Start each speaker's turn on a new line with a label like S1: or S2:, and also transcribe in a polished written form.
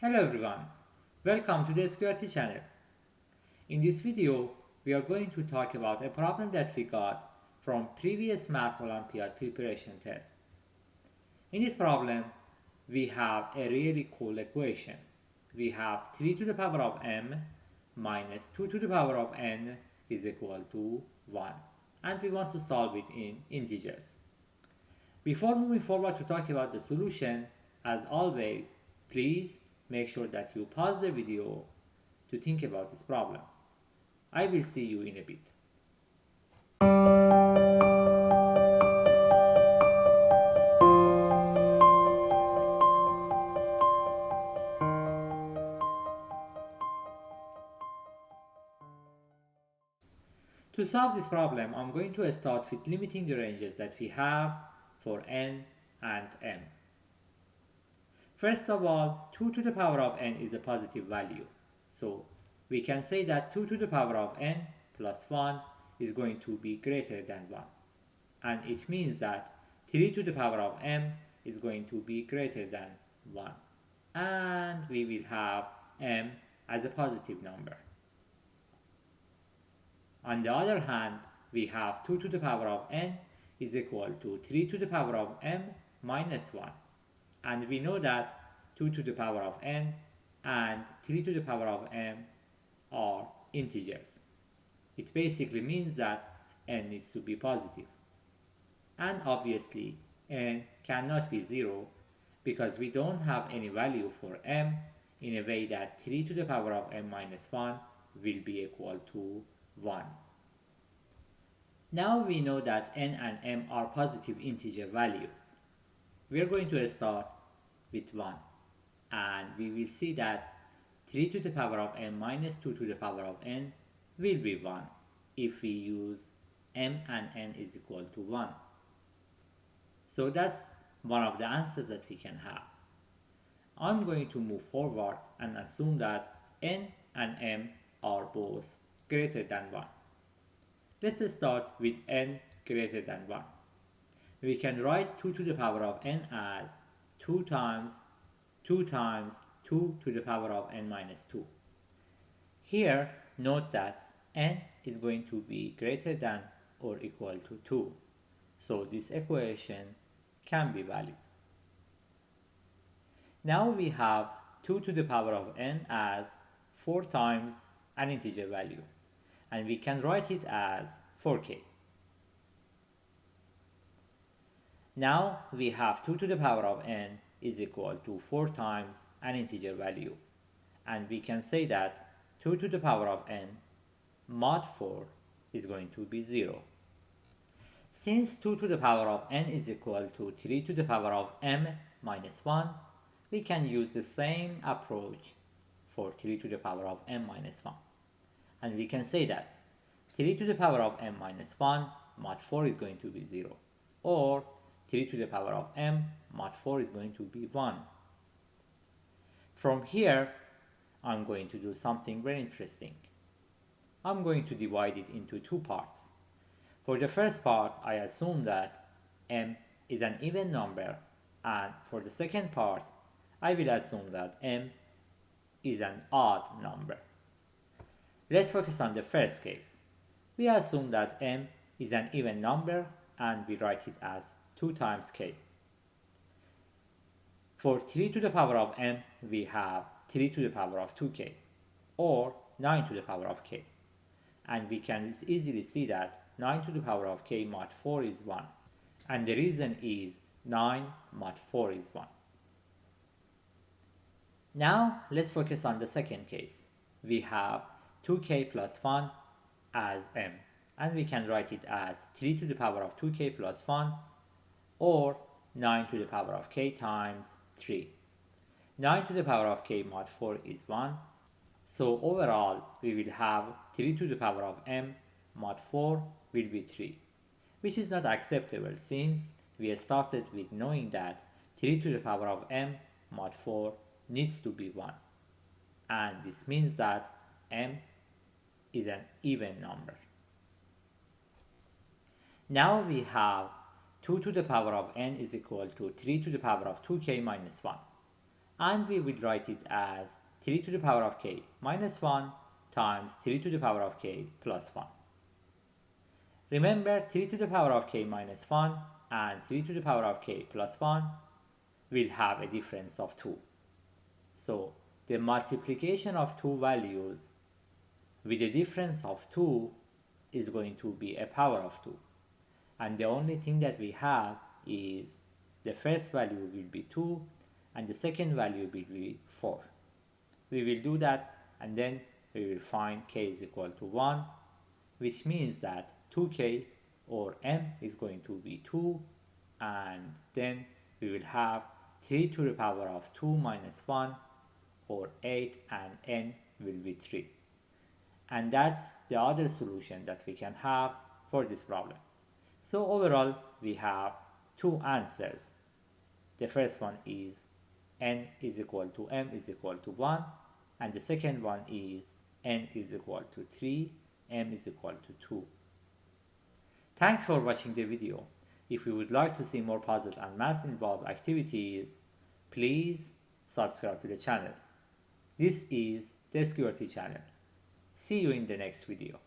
S1: Hello everyone, welcome to the SQRT channel. In this video, we are going to talk about a problem that we got from previous Maths Olympiad preparation tests. In this problem, we have a really cool equation. We have 3 to the power of m minus 2 to the power of n is equal to 1, and we want to solve it in integers. Before moving forward to talk about the solution, as always, please make sure that you pause the video to think about this problem. I will see you in a bit. To solve this problem, I'm going to start with limiting the ranges that we have for n and m. First of all, 2 to the power of n is a positive value. So we can say that 2 to the power of n plus 1 is going to be greater than 1. And it means that 3 to the power of m is going to be greater than 1. And we will have m as a positive number. On the other hand, we have 2 to the power of n is equal to 3 to the power of m minus 1. And we know that 2 to the power of n and 3 to the power of m are integers. It basically means that n needs to be positive. And obviously, n cannot be 0 because we don't have any value for m in a way that 3 to the power of m minus 1 will be equal to 1. Now we know that n and m are positive integer values. We are going to start with 1, and we will see that 3 to the power of m minus 2 to the power of n will be 1 if we use m and n is equal to 1. So that's one of the answers that we can have. I'm going to move forward and assume that n and m are both greater than 1. Let's start with n greater than 1. We can write 2 to the power of n as 2 times 2 times 2 to the power of n minus 2. Here, note that n is going to be greater than or equal to 2. So this equation can be valid. Now we have 2 to the power of n as 4 times an integer value, and we can write it as 4k. Now we have 2 to the power of n is equal to 4 times an integer value, and we can say that 2 to the power of n mod 4 is going to be 0. Since 2 to the power of n is equal to 3 to the power of m minus 1, we can use the same approach for 3 to the power of m minus 1. And we can say that 3 to the power of m minus 1 mod 4 is going to be 0, or 3 to the power of m mod 4 is going to be 1. From here, I'm going to do something very interesting. I'm going to divide it into two parts. For the first part, I assume that m is an even number, and for the second part, I will assume that m is an odd number. Let's focus on the first case. We assume that m is an even number, and we write it as 2 times k. For 3 to the power of m, we have 3 to the power of 2k, or 9 to the power of k. And we can easily see that 9 to the power of k mod 4 is 1. And the reason is 9 mod 4 is 1. Now let's focus on the second case. We have 2k plus 1 as m, and we can write it as 3 to the power of 2k plus 1, or 9 to the power of k times 3. 9 to the power of k mod 4 is 1. So overall, we will have 3 to the power of m mod 4 will be 3, which is not acceptable since we started with knowing that 3 to the power of m mod 4 needs to be 1. And this means that m is an even number. Now we have 2 to the power of n is equal to 3 to the power of 2k minus 1. and we will write it as 3 to the power of k minus 1 times 3 to the power of k plus 1. Remember, 3 to the power of k minus 1 and 3 to the power of k plus 1 will have a difference of 2. So the multiplication of two values with a difference of 2 is going to be a power of 2. And the only thing that we have is the first value will be 2 and the second value will be 4. We will do that and then we will find k is equal to 1, which means that 2k or m is going to be 2, and then we will have 3 to the power of 2 minus 1 or 8, and n will be 3. And that's the other solution that we can have for this problem. So overall we have two answers. The first one is n is equal to m is equal to 1, and the second one is n is equal to 3, m is equal to 2. Thanks for watching the video. If you would like to see more puzzles and math involved activities, please subscribe to the channel. This is the SQRT channel. See you in the next video.